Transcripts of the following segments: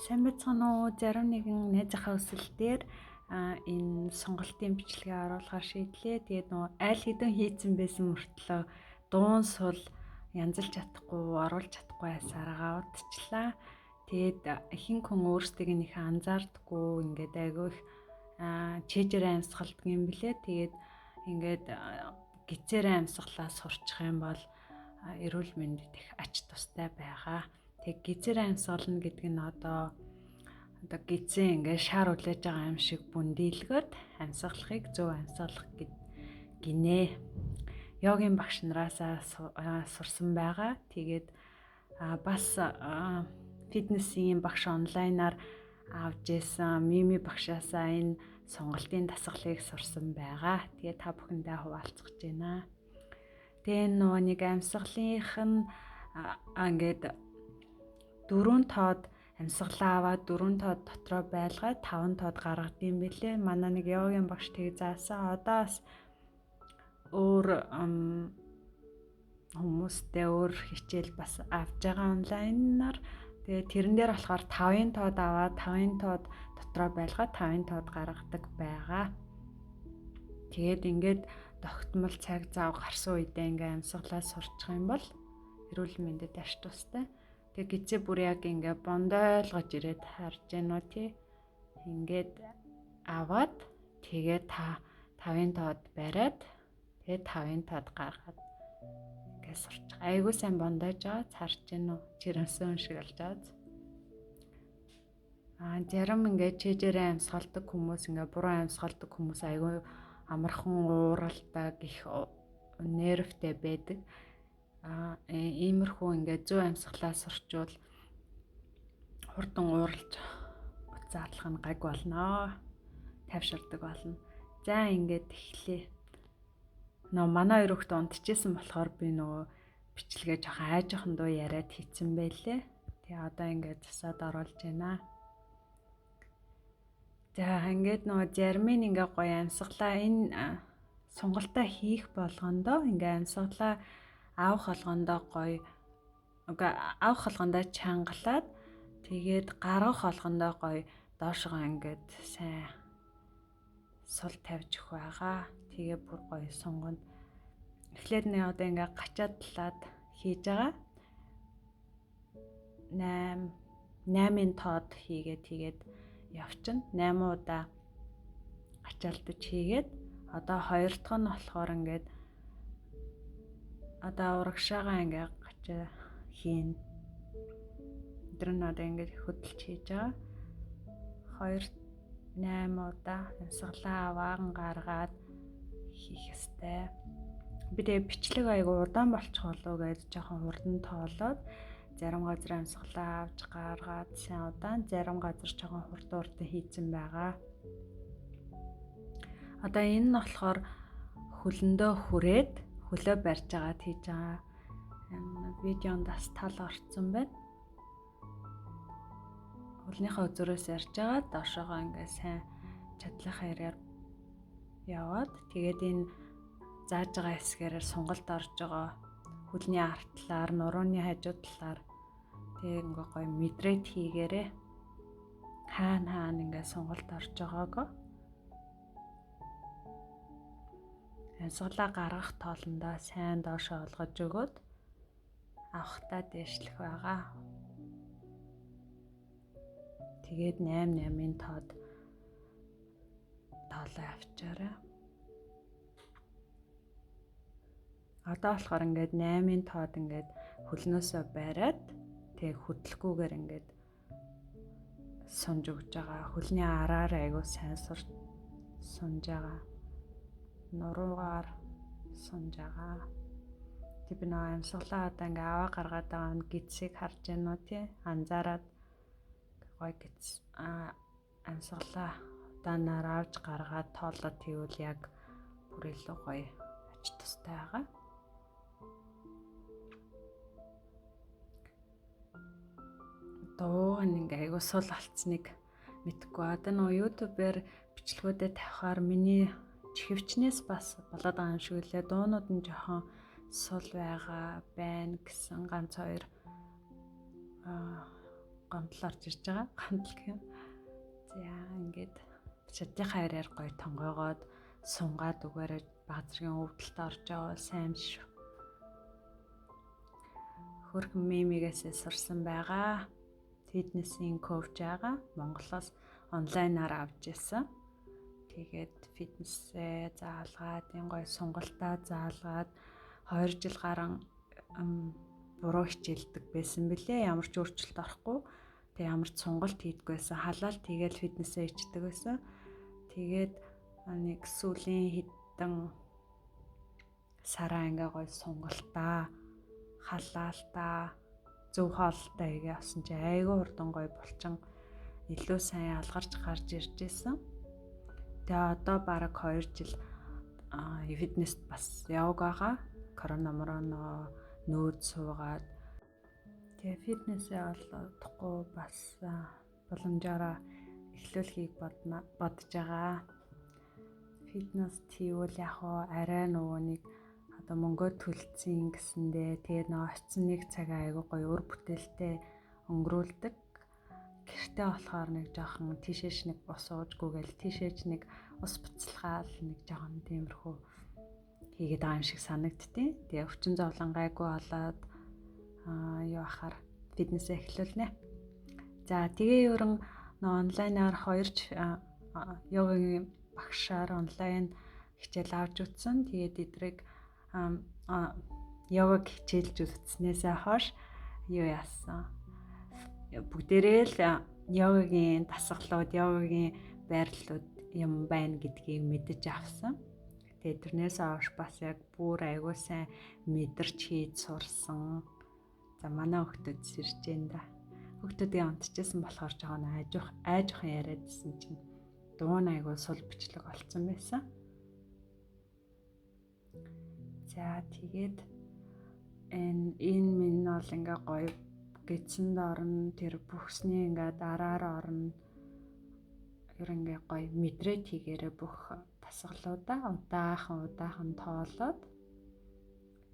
Сайн байцгаана уу? Зарим нэгэн найзынхаа өсөлтөөр энэ сонголтын бичлэгээ оруулахар шийдлээ. Тэгээд нөгөө аль хэдэн хийцэн байсан мөртлөө дуун сул янзалж чадахгүй, оруулж чадахгүй байсараа удчлаа. Тэгээд ихэнх хүн өөрсдийг нь их анзаардаггүй, ингээд айгүй их чэжээр амьсгалдаг юм блэ. Тэгээд ингээд гизээр амьсгалаа сурчих юм бол эрүүл мэндэд их ач тустай байгаа. Тэг гизээр амьсгална гэдэг нь одоо гизээ ингээд шар үлээж байгаа юм шиг бүндийлгөөд амьсгалахыг зөв амьсгалах гинэ. Йогийн багш нараасаа сурсан байгаа. Тэгээд бас фитнесийн багш онлайнаар авч ирсэн Мими багшаасаа энэ сонголтын дасгалыг сурсан байгаа. Тэгээд та бүхэндээ хуваалцах гэж байна. Тэгээ нөгөө нэг амьсгалынх нь ингээд 4 тоод амьсгалаа аваад 4 тоод дотроо байлгаад 5 тоод гаргадсан бэлээ. Манай нэг йогийн багш тэг заасан. Одоо бас өөр хүмүүстэй өөр хичээл бас авч байгаа онлайнаар. Тэгээ тэрэн дээр болохоор 5-ын тоод аваад 5-ын тоод дотроо байлгаад 5-ын тоод гаргадаг байгаа. Тэгээд ингээд тогтмол цаг зав гарсан үедээ ингээ амьсгалаа сурчих юм бол эрүүл мэндэд ач тустай. Тэг гизээ бүр яг ингээ бондойлгож ирээд харж гэнэ үү тий. Ингээд аваад тэгээд 5-ын тоод бариад тэгээд 5-ын тоод гаргаад ингээ сурчих. Айгуу сайн бондоож байгаа харж гэнэ үү. Жирэмсэн шиг болж байгаа. Зарим ингээ чэжээрээ амьсгалдаг хүмүүс ингээ буруу амьсгалдаг хүмүүс айгуу амархан ууралдаг их нервтэй байдаг. Иймэрхүү ингээд зөв амьсгалаа сурчвал хурдан ууралж буцаалах нь гаг болно. Тавширдаг болно. За ингээд эхлэе. Манай хоёр хүүхэд унтчихсан болохоор би нөгөө бичлэгээ жоохон айжхан дуу яриад хийцэн байлээ. Тэгээ одоо ингээд засаад оруулж байна. За ингээд нөгөө зарим нь ингээ гоё амьсгалаа энэ сонголтоо хийх болгондоо ингээ амьсгалаа авах болгондоо гоё авах болгондоо чангалаад тэгээд гаргах болгондоо гоё доошоо ингээд сайн сул тавьж өгөх байгаа. Тэгээ бүр гоё сонгоно. Эхлээд нэг одоо ингээ гачаад талаад хийж байгаа. 8-ын тоод хийгээд явчихна. 8 удаа гачаалтаж хийгээд одоо 2 дахь нь болохоор ингээд одоо урагшаагаа ингээ гачаа хийн. Өдөр нь одоо ингээ хөдөлж хийж байгаа. 8 удаа амьсгалаа аваан гаргаад хийх ёстой. Би тэгээ бичлэг айгу удаан болчих болов гэж жоохон хурдан тоолоод зарим газар амьсгалаа авч гаргаад сайн удаан, зарим газар жоохон хурдан хийцэн байгаа. Одоо энэ нь болохоор хөлөндөө хүрээд хөлөө барьж агаад хийж байгаа. Видеонд бас тал орцсон байна. Хөлнийхөө үзүүрээс ярьж байгаа доошоогоо ингээ сайн чадлынхаа хэрээр яваад тэгээд энэ зааж байгаа хэсгээр сонголт орж байгаа. Хөлний арт талаар, нурууны хажуу талаар тэг ингээ гоё мэдрээд хийгээрээ хаана ингээ сонголт орж байгаагаа амьсгалаа гаргах тоолондоо сайн доошоо олгож өгөөд авахтаа дээшлэх байгаа. Тэгээд 8-8-ын тоод тоолоо авчаарай. Одоо болохоор ингээд 8-ын тоод ингээд хөлнөөсөө бариад тэг хөдлөхгүйгээр ингээд сунж өгж байгаа. Хөлний араар айгуу сайн сунж байгаа. Нуруугаар сунж байгаа. Тэг би нөө амьсгалаа одоо ингээ аваа гаргаад байгаа нь гидсийг харж байна уу тий? Анзаараад гоё гидс амьсгалаа удаанаар авч гаргаад тоолоод тэгвэл яг бүр илүү гоё ач тустай байгаа. Дууг ингээ айгуу сул алцныг мэдхгүй. Одоо нөгөө YouTube-ээр бичлэгүүдэд тавихаар миний чихвчнээс бас болоод байгаа юм шиг үлээ. Дуунууд нь жоохон сул байгаа байна гэсэн ганц хоёр гомдол орж ирж байгаа. Гомдол гэх юм. За ингээд шатныхаа хараар гоё тонгоогоод сунгаад үгээрээ баг зэргийн өвдөлт орж байгаа сайн шүү. Хөрхөн мемигээсээ сурсан байгаа. Фитнесийн коуч байгаа. Монголоос онлайнаар авч ирсэн. Тэгээд фитнесээ заалгаад, энэ гоё сунгалтаа заалгаад 2 жил гарan буруу хичээлдэг байсан бэлээ. Ямар ч өөрчлөлт орохгүй. Тэг ямар ч сонголт хийдэггүй байсан. Халаалт хийгээл фитнесээ ичдэг байсан. Тэгээд нэг сүүлийн хэдэн сараа ингээ гоё сунгалтаа, халаалтаа, зөв хоолтой игээ авсан чи айгүй хурдан гоё булчин илүү сайн алгарч гарч ирж байсан. Тэгээ одоо бараг 2 жил фитнест бас яваг байгаа. Корона мороно нөөд суугаад тэгээ фитнесээ олдохгүй бас боломжоор эхлүүлэхийг бодож байгаа. Фитнес хийвэл яг арай нөгөө нэг одоо мөнгөө төлцсөн гэсэндээ тэгээ нөө очсон нэг цагаа айгүй гоё өр бүтээлтэй өнгөрүүлдэг. Гэртээ болохоор нэг жоохон тийшээч нэг ус уужгүйгээл тийшээч нэг ус буцалгаал нэг жоохон тиймэрхүү хийгээд байгаа юм шиг санагдтiin. Тэгээ өвчин зовлон гайгүй болоод юу ахаар фитнесээ эхлүүлнэ. За тэгээ ерөн онлайнаар 2 йогагийн багшаар онлайн хичээл авч үзсэн. Тэгээд эдрийг йогаг хичээлж үзснээсээ хойш юу яасан? Бүгдээрээ л йогагийн дасгалууд, йогагийн байрлалууд юм байна гэдгийг мэдэж авсан. Тэгээд тэрнээс хойш бас яг бүр аягүй сайн мэдэрч хийж сурсан. За манай хүүхдүүд сэрж энэ да. Хүүхдүүдийн унтчихсан болохоор жоохон айжхан яриадсэн чинь дуун аягүй сул бичлэг олцсон байсан. За тэгээд энэ минь бол ингээ гоё гидсэнд орно, тэр бүхсний ингээ дараар орно. Ер ингээ гоё мэдрээд хийгээрээ бүх дасгалуудаа удахан тоолоод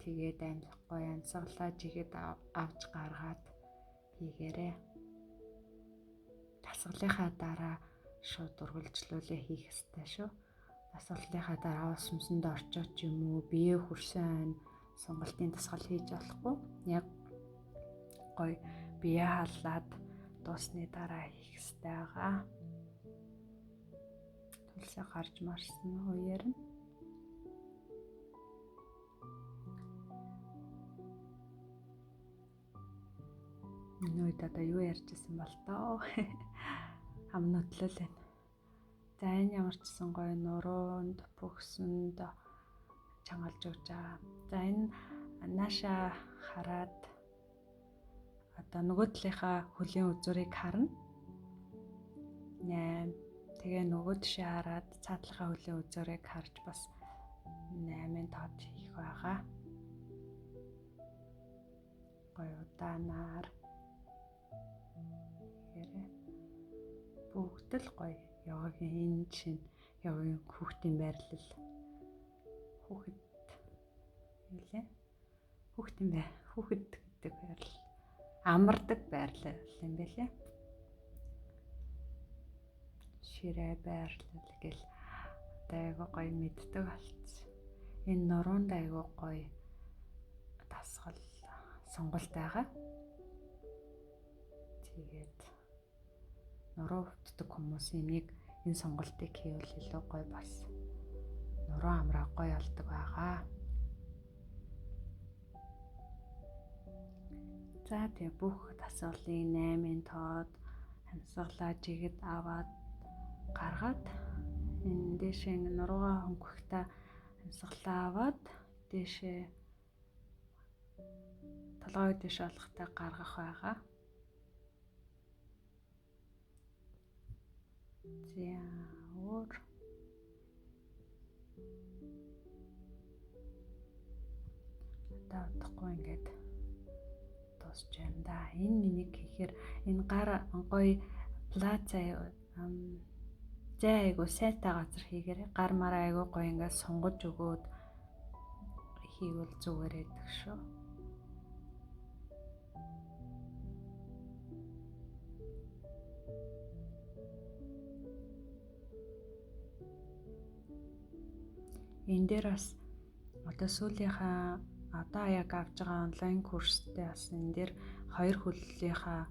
тэгээд гоё амьсгалаад ихэд авч гаргаад хийгээрээ. Дасгалынхаа дараа шууд ургылжлуулээ хийх ёстой шүү. Дасгалынхаа дараа ус өмсөнд орчоод юм уу, бие хүрсэн сонголтын дасгал хийж болохгүй. Яг гоё бие халаад дуусны дараа хийх ёстой байгаа. Төлсөө гарч марсан үеэр нь энэ үед одоо юу ярьжсэн бол тоо ам нотлол байна. За энэ ямар ч сан гоё нуруунд бүхсэнд чангалж өгч байгаа. За энэ нааша хараад одоо нөгөө талынхаа хөлийн үзүүрийг харна. 8. Тэгээ нөгөө тишээ хараад цаатлахаа хөлийн үзүүрийг харж бас 8-ын тоод хийх байгаа. Гоё удаанаар бүгд л гоё йогагийн энэ чинь йогагийн хүүхдийн байрлал. Хүүхэд гэдэг байрлал. Амардаг байрлал юм байлээ. Ширээ байрлал гэл айгуу гоё мэддэг болцсон. Энэ нуруунд айгуу гоё дасгал сонголт байгаа. Тэгээд нуруу өвддөг хүмүүс энийг энэ сонголтыг хийвэл илүү гоё бас нуруу амраа гоё болдог байгаа. За тэгээ бүх дасгалыг 8-ын тоод амьсгалаа жигэд аваад гаргаад энэ дэшээ нуруугаа хөнгөхтэй амьсгалаа аваад дэшээ толгойд дэш олохтой гаргах байгаа. За өөр таахгүй ингээд дуусч байна да. Энэ миний гэхээр энэ гар гоё плаца зай айгу сайтай газар хийгээрэй. Гар мараа айгу гоё ингээд сунгаж өгөөд хийвэл зүгээр байдаг шүү. Энэ дээр бас одоо сүүлийнхаа одоо яг авж байгаа онлайн курстэй бас энэ дээр 2 хөллийнхаа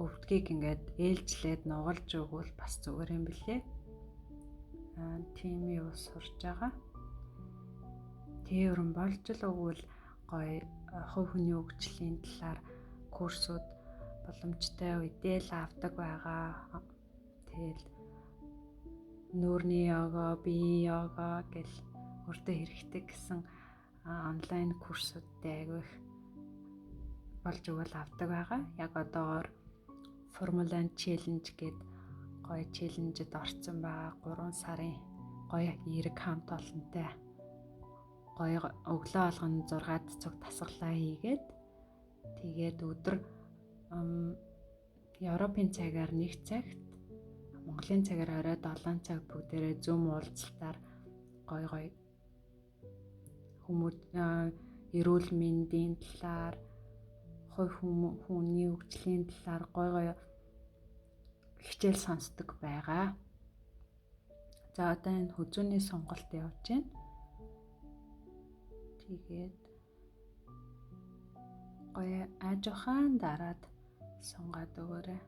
өвдгийг ингээд ээлжлээд нугалж өгвөл бас зүгээр юм билээ. Тийм юу сурж байгаа. Тээврэн болж л өгвөл гоё хувь хүний хөгжлийн талаар курсууд боломжтой үедээ л авдаг байгаа. Тэгэл нүүрний йога, биеийн йога гэл өөртөө хэрэгтэй гэсэн онлайн курсуудтай айгүй их болж өгвөл авдаг байгаа. Яг одоогоор Formula Challenge гээд гоё челленжэд орсон байгаа. 3 сарын гоё эерэг хамт олонтой гоё өглөө алганы 6-д цуг тасгалаа хийгээд тэгээд өдөр Европын цагаар 1 цагт, Монголын цагаар орой 7 цаг бүгдээрээ Zoom уулзалтаар гоё хүмүүс эрүүл мэндийн талаар, хувь хүний хөгжлийн талаар гоё хичээл сонсдог байгаа. За одоо энэ хүзүүний сонголт явж байна. Тэгээд гоё аажуухан дараад сунгаад өгөөрэй.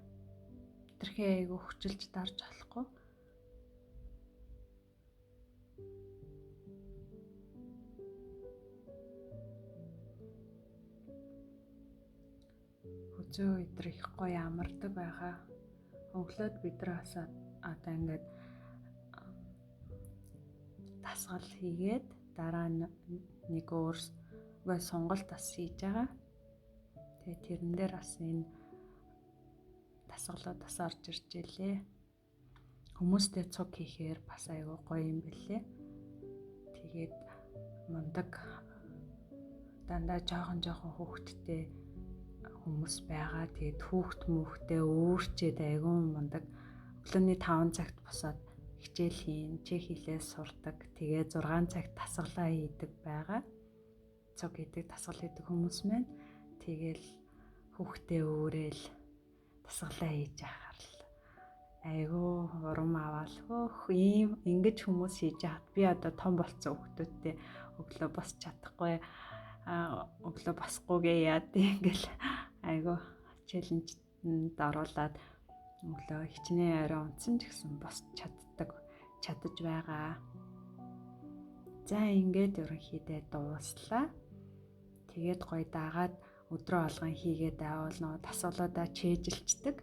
Тэрхээ айгу хүчилж дарж болохгүй. Хүзүү өдөр их гоё амардаг байгаа. Өглөөд бид нар бас одоо ингээд дасгал хийгээд дараа нэг өөр сонголт бас хийж байгаа. Тэгээ тэрэн дээр бас энэ дасгалууд бас орж ирж илээ. Хүмүүстэй цуг хийхээр бас айгүй гоё юм билээ. Тэгээд мундаг дандаа жоохон хүүхдтэй хүмүүс байгаа. Тэгээд хүүхдээ өөрчээд айгүй мундаг өглөөний 5 цагт босоод хичээл хийн, чек хийлээ сурдаг. Тэгээд 6 цагт дасгалаа хийдэг байгаа. Цуг хийдэг, дасгал хийдэг хүмүүс маань тэгэл хүүхдээ өөрөөл дасгалаа хийж ахаар л айгүй урам аваад ийм ингэж хүмүүс хийж яхад би одоо том болцсон хүүхдүүдтэй өглөө босч чадахгүй өглөө босхгүйгээ яад ингээл айгүй челленжд оруулаад өглөө хичнээн орой унтсан ч гэсэн босч чадаж байгаа. За ингээд ерөнхийдөө дууслаа. Тэгээд гоё дагаад өдрөө алган хийгээд байвал нөө дасгалуудаа чэйжилчдэг.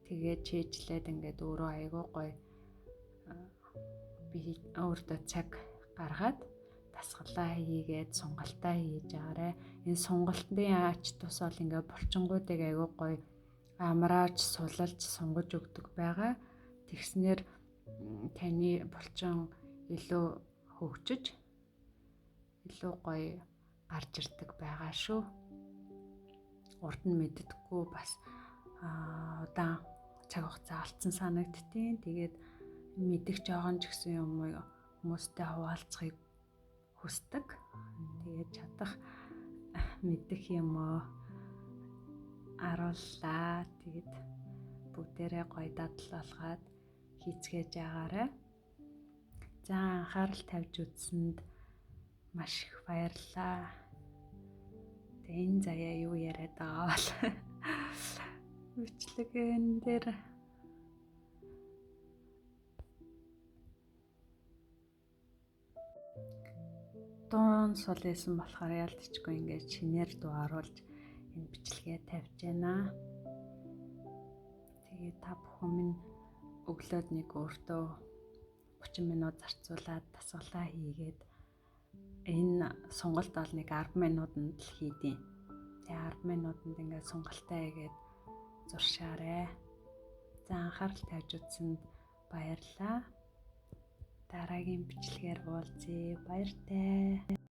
Тэгээд чэйжлээд ингээд өөрөө айгүй гоё би өөртөө цаг гаргаад дасгалаа хийгээд сунгалтаа хийж агаарэ. Энэ сунгалтын ач тус бол ингээд булчингуудыг айгүй гоё амрааж сулалж сунгаж өгдөг байгаа. Тэгснэр таны булчин илүү хөгжиж илүү гоё гарч ирдэг байгаа шүү. Урд нь мэддэггүй бас удаан цаг хугацаа алдсан санагдтiin. Тэгээд мэдэх жоохон ч гэсэн юм хүмүүстэй хуваалцахыг хүсдэг. Тэгээд чадах мэдэх юм арууллаа. Тэгээд бүгдээрээ гоё дадал болгоод хийцгээж агаарай. За анхаарал тавьж үзсэнд маш их баярлалаа. Тэгээ энэ заяа юу яриад байгаа бол бичлэгэн дээр дуун сул байсан болохоор ялдчихгүй ингээд шинээр дуу оруулж энэ бичлэгээ тавьж байна. Тэгээ та бүхэн минь өглөөд нэг өөртөө 30 минут зарцуулаад дасгалаа хийгээд энэ сонголт бол нэг 10 минутанд л хийдیں۔ Тэгээ 10 минутанд ингээд сонголтоо хийгээд зуршаарэ. За анхаарал тавьж үзсэнд баярлалаа. Дараагийн бичлэгээр уулзъя. Баяртай.